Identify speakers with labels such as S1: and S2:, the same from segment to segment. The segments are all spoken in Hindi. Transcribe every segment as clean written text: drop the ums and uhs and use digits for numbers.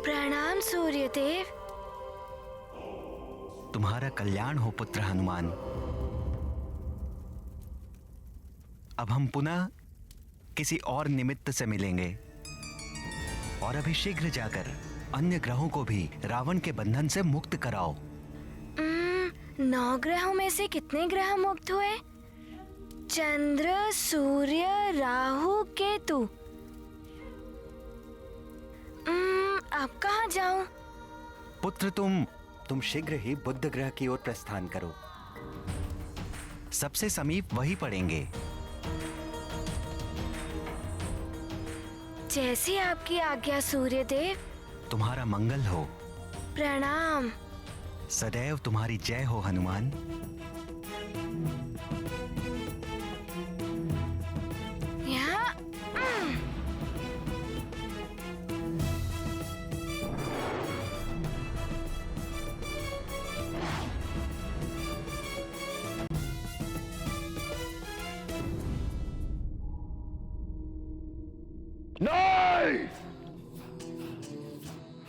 S1: प्रणाम सूर्यदेव।
S2: तुम्हारा कल्याण हो पुत्र हनुमान। अब हम पुनः किसी और निमित्त से मिलेंगे और अभी शीघ्र जाकर अन्य ग्रहों को भी रावण के बंधन से मुक्त कराओ।
S1: 9 ग्रहों में से कितने ग्रह मुक्त हुए? चंद्र, सूर्य, राहु, केतु। अब कहाँ जाऊं?
S2: पुत्र तुम शीघ्र ही बुध ग्रह की ओर प्रस्थान करो। सबसे समीप वही पड़ेंगे।
S1: जैसी आपकी आज्ञा सूर्यदेव।
S2: तुम्हारा मंगल हो।
S1: प्रणाम।
S2: सदैव तुम्हारी जय हो हनुमान।
S1: यहाँ
S3: नहीं!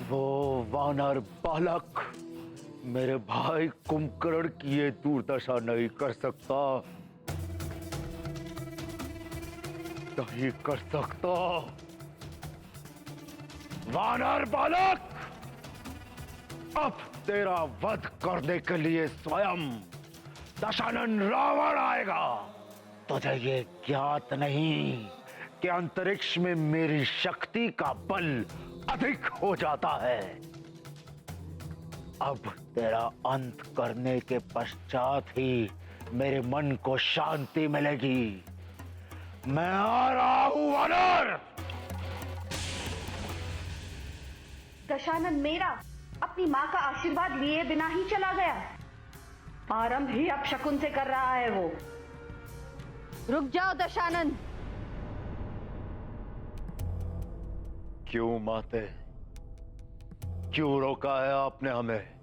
S3: वो वानर बालक मेरे भाई कुंभकर्ण की ये दुर्दशा नहीं कर सकता, नहीं कर सकता। वानर बालक, अब तेरा वध करने के लिए स्वयं दशानन रावण आएगा। तुझे ये ज्ञात नहीं कि अंतरिक्ष में मेरी शक्ति का बल अधिक हो जाता है। अब तेरा अंत करने के पश्चात ही मेरे मन को शांति मिलेगी। मैं आ रहा हूं वानर।
S4: दशानन मेरा अपनी माँ का आशीर्वाद लिए बिना ही चला गया। आरंभ ही अपशकुन से कर रहा है वो। रुक जाओ दशानन।
S3: क्यों माते, क्यों रोका है आपने हमें?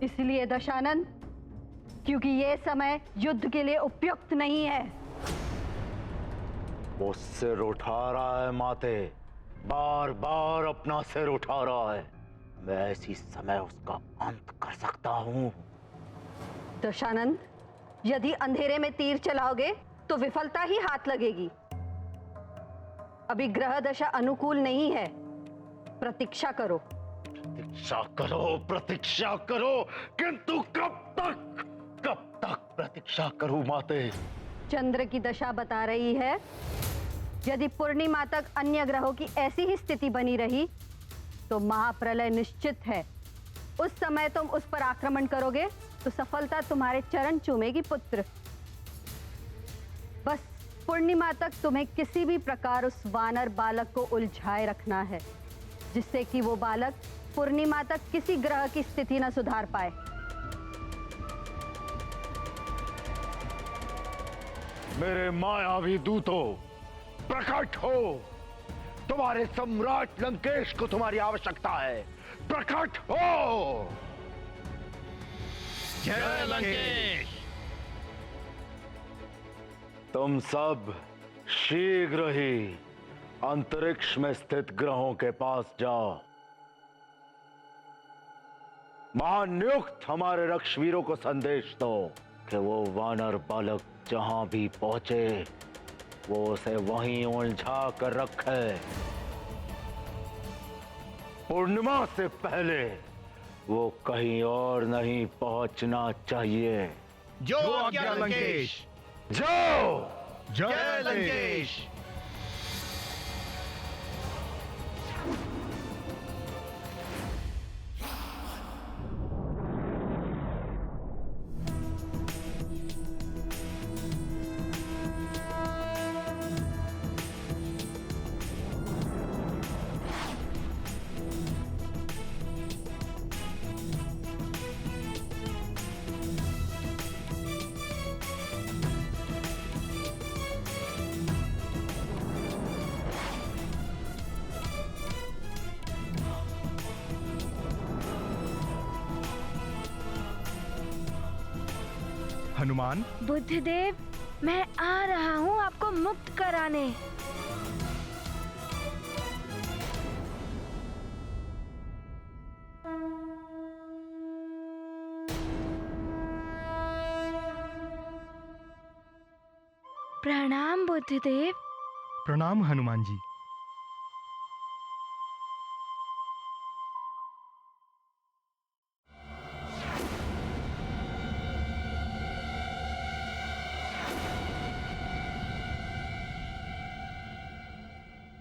S4: इसलिए दशानन, क्योंकि यह समय युद्ध के लिए उपयुक्त नहीं है।
S3: वो सिर उठा रहा है माते, बार बार अपना सिर उठा रहा है। मैं इसी समय उसका अंत कर सकता हूं।
S4: दशानन, यदि अंधेरे में तीर चलाओगे तो विफलता ही हाथ लगेगी। अभी ग्रह दशा अनुकूल नहीं है। प्रतीक्षा करो।
S3: प्रतीक्षा करो, किंतु कब तक प्रतीक्षा करूं माते?
S4: चंद्र की दशा बता रही है, यदि पूर्णिमा तक अन्य ग्रहों की ऐसी ही स्थिति बनी रही तो महाप्रलय निश्चित है। उस समय तुम उस पर आक्रमण करोगे तो सफलता तुम्हारे चरण चूमेगी पुत्र। बस पूर्णिमा तक तुम्हें किसी भी प्रकार उस वानर बालक को उलझाए रखना है, जिससे कि वो बालक पूर्णिमा तक किसी ग्रह की स्थिति न सुधार पाए।
S3: मेरे मायावी दूतों, प्रकट हो। तुम्हारे सम्राट लंकेश को तुम्हारी आवश्यकता है। प्रकट हो।
S5: जय लंकेश।
S3: तुम सब शीघ्र ही अंतरिक्ष में स्थित ग्रहों के पास जाओ। महानियुक्त हमारे रक्षवीरों को संदेश दो कि वो वानर बालक जहां भी पहुंचे वो उसे वहीं उलझा कर रखे। पूर्णिमा से पहले वो कहीं और नहीं पहुंचना चाहिए।
S5: जो आज्ञा लंकेश।
S3: जाओ।
S5: जय लंकेश। हनुमान,
S1: बुद्धदेव, मैं आ रहा हूँ आपको मुक्त कराने। प्रणाम बुद्धदेव।
S5: प्रणाम हनुमान जी।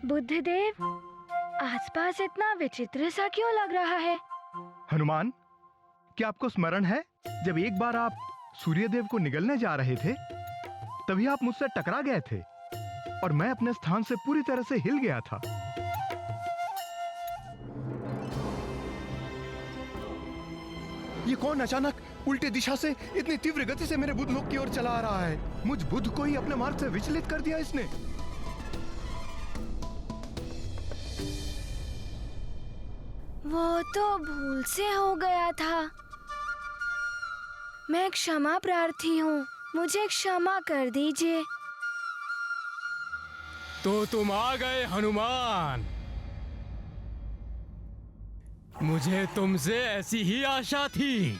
S1: बुद्धदेव, आसपास इतना विचित्र सा क्यों लग रहा है?
S5: हनुमान, क्या आपको स्मरण है जब एक बार आप सूर्यदेव को निगलने जा रहे थे, तभी आप मुझसे टकरा गए थे और मैं अपने स्थान से पूरी तरह से हिल गया था। ये कौन अचानक उल्टी दिशा से इतनी तीव्र गति से मेरे बुध लोक की ओर चला आ रहा है? मुझ बुध को ही अपने मार्ग से विचलित कर दिया इसने।
S1: वो तो भूल से हो गया था। मैं क्षमा प्रार्थी हूँ, मुझे क्षमा कर दीजिए।
S6: तो तुम आ गए हनुमान। मुझे तुमसे ऐसी ही आशा थी।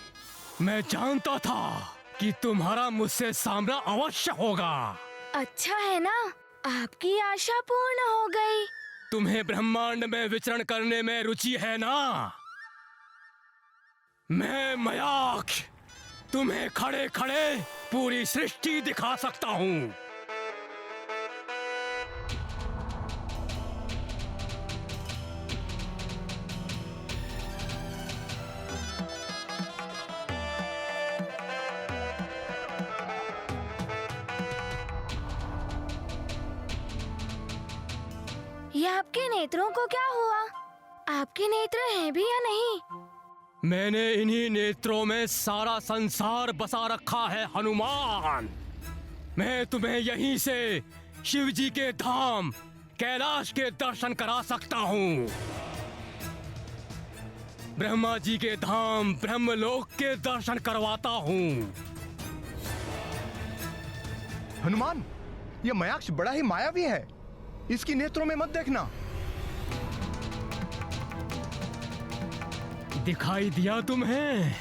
S6: मैं जानता था कि तुम्हारा मुझसे सामना अवश्य होगा।
S1: अच्छा है ना, आपकी आशा पूर्ण हो गई।
S6: तुम्हें ब्रह्मांड में विचरण करने में रुचि है ना? मैं मयाक्ष तुम्हें खड़े खड़े पूरी सृष्टि दिखा सकता हूँ।
S1: ये आपके नेत्रों को क्या हुआ? आपके नेत्र हैं भी या नहीं?
S6: मैंने इन्हीं नेत्रों में सारा संसार बसा रखा है हनुमान। मैं तुम्हें यहीं से शिव जी के धाम कैलाश के दर्शन करा सकता हूँ। ब्रह्मा जी के धाम ब्रह्मलोक के दर्शन करवाता हूँ।
S5: हनुमान, यह मयाक्ष बड़ा ही मायावी है। इसकी नेत्रों में मत देखना।
S6: दिखाई दिया तुम्हें?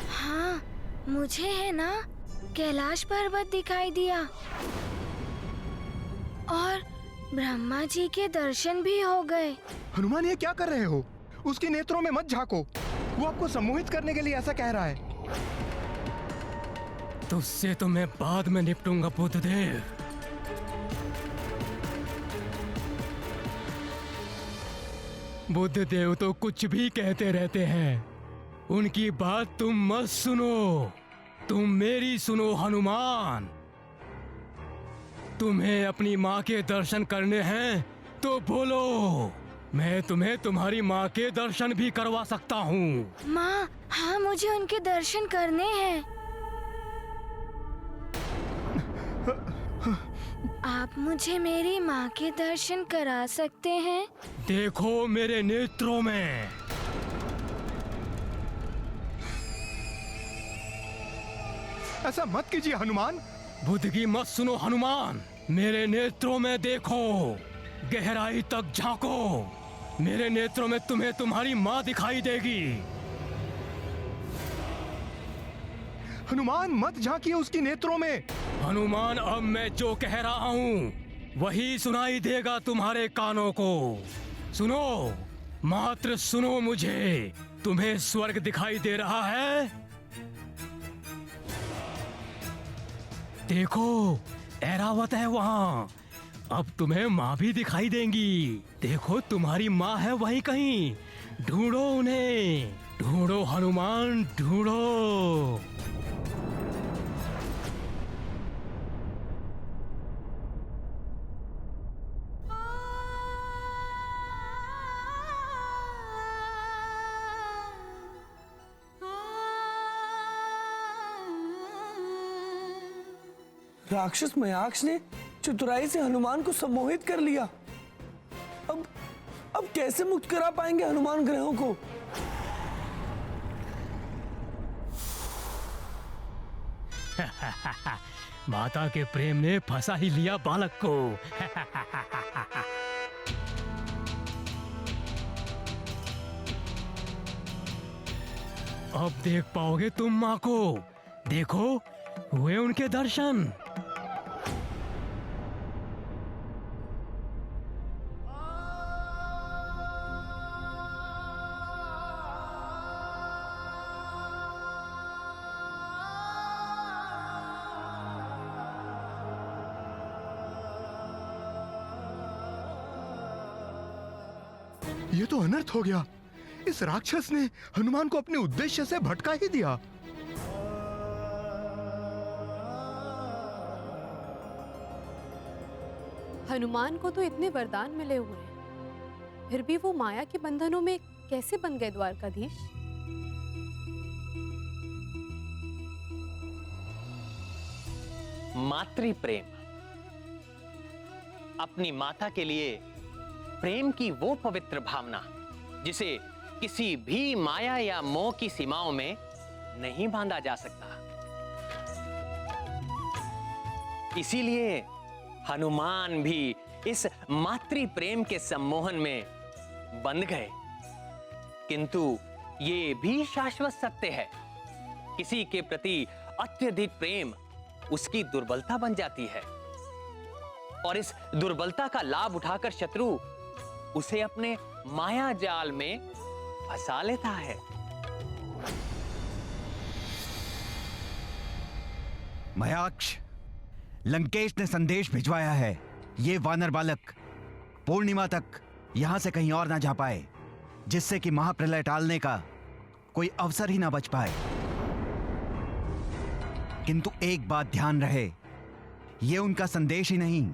S1: हाँ, मुझे है ना, कैलाश पर्वत दिखाई दिया और ब्रह्मा जी के दर्शन भी हो गए।
S5: हनुमान, ये क्या कर रहे हो? उसके नेत्रों में मत झांको। वो आपको सम्मोहित करने के लिए ऐसा कह रहा है।
S6: तुझसे तो मैं बाद में निपटूंगा बुद्धदेव। बुद्धदेव तो कुछ भी कहते रहते हैं, उनकी बात तुम मत सुनो। तुम मेरी सुनो हनुमान। तुम्हें अपनी माँ के दर्शन करने हैं तो बोलो, मैं तुम्हें तुम्हारी माँ के दर्शन भी करवा सकता हूँ।
S1: माँ, हाँ, मुझे उनके दर्शन करने हैं। आप मुझे मेरी माँ के दर्शन करा सकते हैं?
S6: देखो मेरे नेत्रों में।
S5: ऐसा मत कीजिए हनुमान।
S6: बुद्ध की मत सुनो हनुमान। मेरे नेत्रों में देखो, गहराई तक झांको। मेरे नेत्रों में तुम्हें तुम्हारी माँ दिखाई देगी।
S5: हनुमान, मत झांकिए उसकी नेत्रों में।
S6: हनुमान, अब मैं जो कह रहा हूँ वही सुनाई देगा तुम्हारे कानों को। सुनो, मात्र सुनो मुझे। तुम्हें स्वर्ग दिखाई दे रहा है? देखो, ऐरावत है वहाँ। अब तुम्हें माँ भी दिखाई देंगी। देखो, तुम्हारी माँ है वहीं कहीं। ढूंढो उन्हें, ढूंढो हनुमान, ढूंढो।
S7: राक्षस मयाक्ष ने चतुराई से हनुमान को सम्मोहित कर लिया। अब कैसे मुक्त करा पाएंगे हनुमान ग्रहों को?
S6: माता के प्रेम ने फंसा ही लिया बालक को। अब देख पाओगे तुम माँ को। देखो, हुए उनके दर्शन।
S5: ये तो अनर्थ हो गया। इस राक्षस ने हनुमान को अपने उद्देश्य से भटका ही दिया।
S8: हनुमान को तो इतने वरदान मिले हुए हैं, फिर भी वो माया के बंधनों में कैसे बन गए द्वारकाधीश?
S9: मातृ प्रेम, अपनी माता के लिए प्रेम की वो पवित्र भावना जिसे किसी भी माया या मोह की सीमाओं में नहीं बांधा जा सकता। इसीलिए हनुमान भी इस मातृ प्रेम के सम्मोहन में बंध गए। किंतु ये भी शाश्वत सत्य है, किसी के प्रति अत्यधिक प्रेम उसकी दुर्बलता बन जाती है और इस दुर्बलता का लाभ उठाकर शत्रु उसे अपने माया जाल में फंसा लेता है।
S2: मयाक्ष, लंकेश ने संदेश भिजवाया है। ये वानर बालक पूर्णिमा तक यहां से कहीं और ना जा पाए, जिससे कि महाप्रलय टालने का कोई अवसर ही ना बच पाए। किंतु एक बात ध्यान रहे, ये उनका संदेश ही नहीं,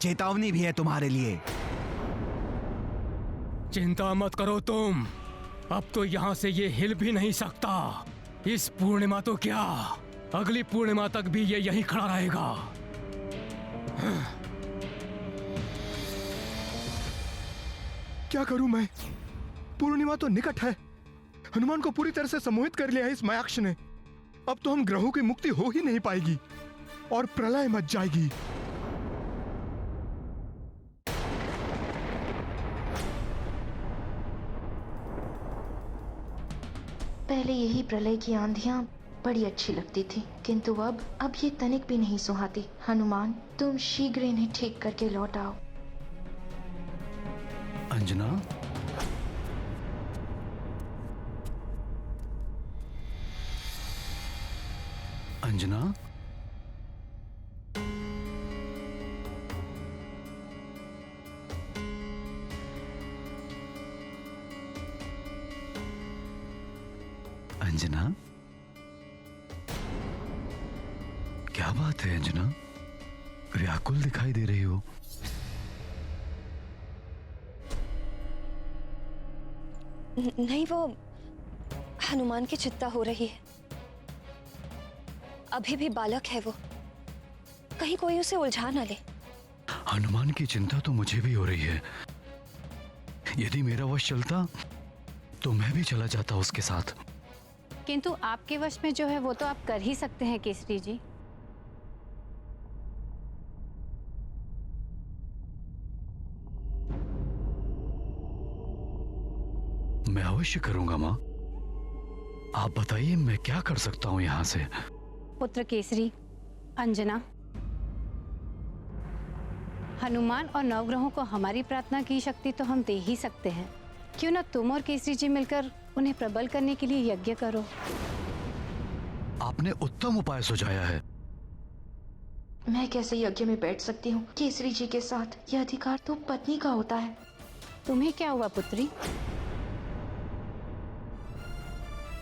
S2: चेतावनी भी है तुम्हारे लिए।
S6: चिंता मत करो तुम, अब तो यहां से ये हिल भी नहीं सकता। इस पूर्णिमा तो क्या, अगली पूर्णिमा तक भी ये यहीं खड़ा रहेगा।
S5: क्या करूं मैं? पूर्णिमा तो निकट है। हनुमान को पूरी तरह से सम्मोहित कर लिया है इस मयाक्ष ने। अब तो हम ग्रहों की मुक्ति हो ही नहीं पाएगी और प्रलय मच जाएगी।
S10: पहले यही प्रलय की आंधियां बड़ी अच्छी लगती थी, किंतु अब ये तनिक भी नहीं सुहाती। हनुमान, तुम शीघ्र इन्हें ठीक करके लौट आओ।
S11: अंजना, अंजना, अंजना, क्या बात है अंजना? व्याकुल दिखाई दे रही हो।
S1: नहीं, वो हनुमान की चिंता हो रही है। अभी भी बालक है वो, कहीं कोई उसे उलझा ना ले।
S11: हनुमान की चिंता तो मुझे भी हो रही है। यदि मेरा वश चलता तो मैं भी चला जाता उसके साथ।
S4: किंतु आपके वश में जो है वो तो आप कर ही सकते हैं केसरी जी।
S11: मैं अवश्य करूंगा माँ। आप बताइए मैं क्या कर सकता हूँ यहाँ से?
S4: पुत्र केसरी, अंजना, हनुमान और नवग्रहों को हमारी प्रार्थना की शक्ति तो हम दे ही सकते हैं। क्यों ना तुम और केसरी जी मिलकर उन्हें प्रबल करने के लिए यज्ञ करो।
S11: आपने उत्तम उपाय सुझाया है।
S10: मैं कैसे यज्ञ में बैठ सकती हूँ केसरी जी के साथ? यह अधिकार तो पत्नी का होता है।
S4: तुम्हें क्या हुआ पुत्री?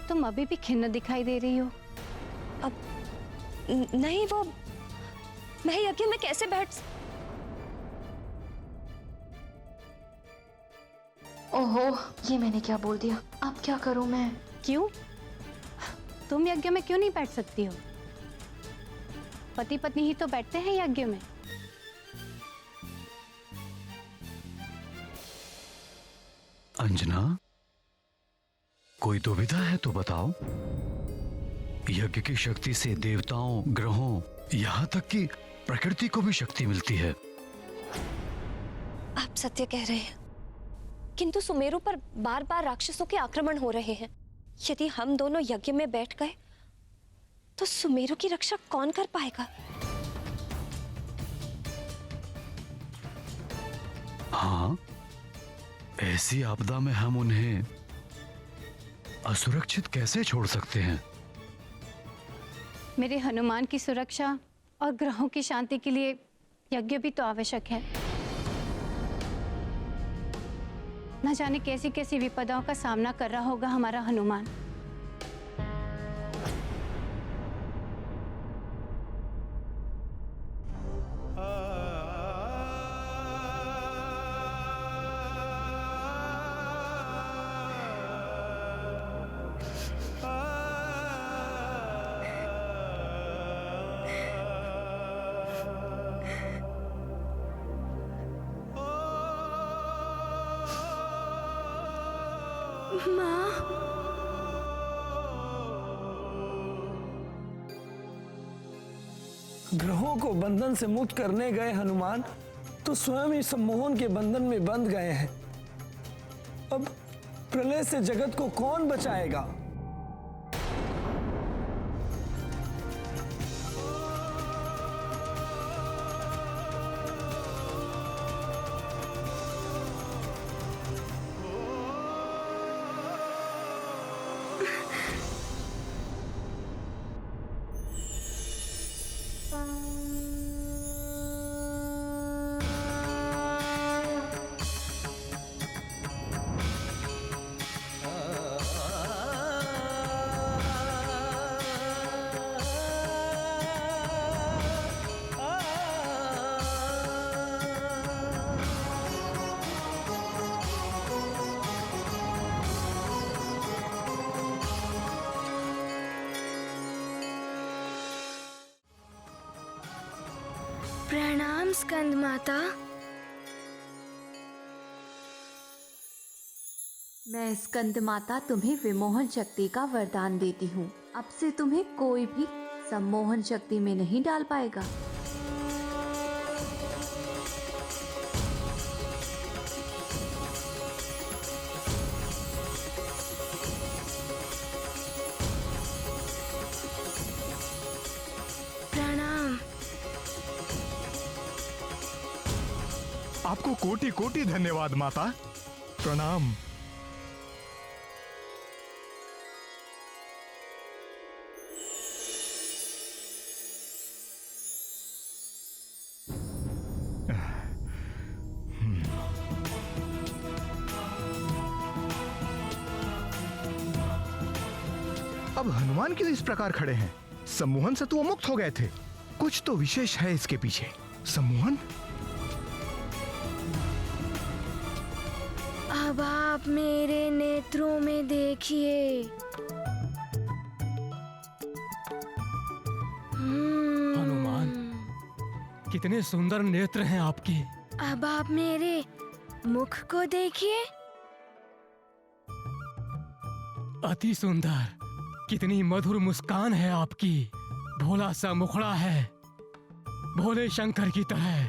S4: तुम अभी भी खिन्न दिखाई दे रही हो।
S1: अब नहीं, वो मैं यज्ञ में कैसे बैठ।
S10: ओहो, ये मैंने क्या बोल दिया? अब क्या करूं मैं?
S4: क्यों? तुम यज्ञ में क्यों नहीं बैठ सकती हो? पति पत्नी ही तो बैठते हैं यज्ञ में।
S11: अंजना, कोई दुविधा है तो बताओ। यज्ञ की शक्ति से देवताओं, ग्रहों, यहाँ तक कि प्रकृति को भी शक्ति मिलती है।
S12: आप सत्य कह रहे हैं, किंतु सुमेरु पर बार बार राक्षसों के आक्रमण हो रहे हैं। यदि हम दोनों यज्ञ में बैठ गए तो सुमेरु की रक्षा कौन कर पाएगा?
S11: हाँ, ऐसी आपदा में हम उन्हें असुरक्षित कैसे छोड़ सकते हैं?
S4: मेरे हनुमान की सुरक्षा और ग्रहों की शांति के लिए यज्ञ भी तो आवश्यक है। न जाने कैसी कैसी विपदाओं का सामना कर रहा होगा हमारा हनुमान।
S7: ग्रहों को बंधन से मुक्त करने गए हनुमान तो स्वयं ही सम्मोहन के बंधन में बंध गए हैं। अब प्रलय से जगत को कौन बचाएगा?
S1: प्रणाम स्कंद माता।
S13: मैं स्कंद माता तुम्हें विमोहन शक्ति का वरदान देती हूँ। अब से तुम्हें कोई भी सम्मोहन शक्ति में नहीं डाल पाएगा।
S1: प्रणाम।
S5: आपको कोटि कोटि धन्यवाद माता। प्रणाम। अब हनुमान क्यों इस प्रकार खड़े हैं? सम्मोहन से तो वो मुक्त हो गए थे। कुछ तो विशेष है इसके पीछे। सम्मोहन?
S1: अब आप मेरे नेत्रों में देखिए।
S6: हनुमान, कितने सुंदर नेत्र हैं आपके।
S1: अब आप मेरे मुख को देखिए।
S6: अति सुंदर, कितनी मधुर मुस्कान है आपकी। भोला सा मुखड़ा है, भोले शंकर की तरह।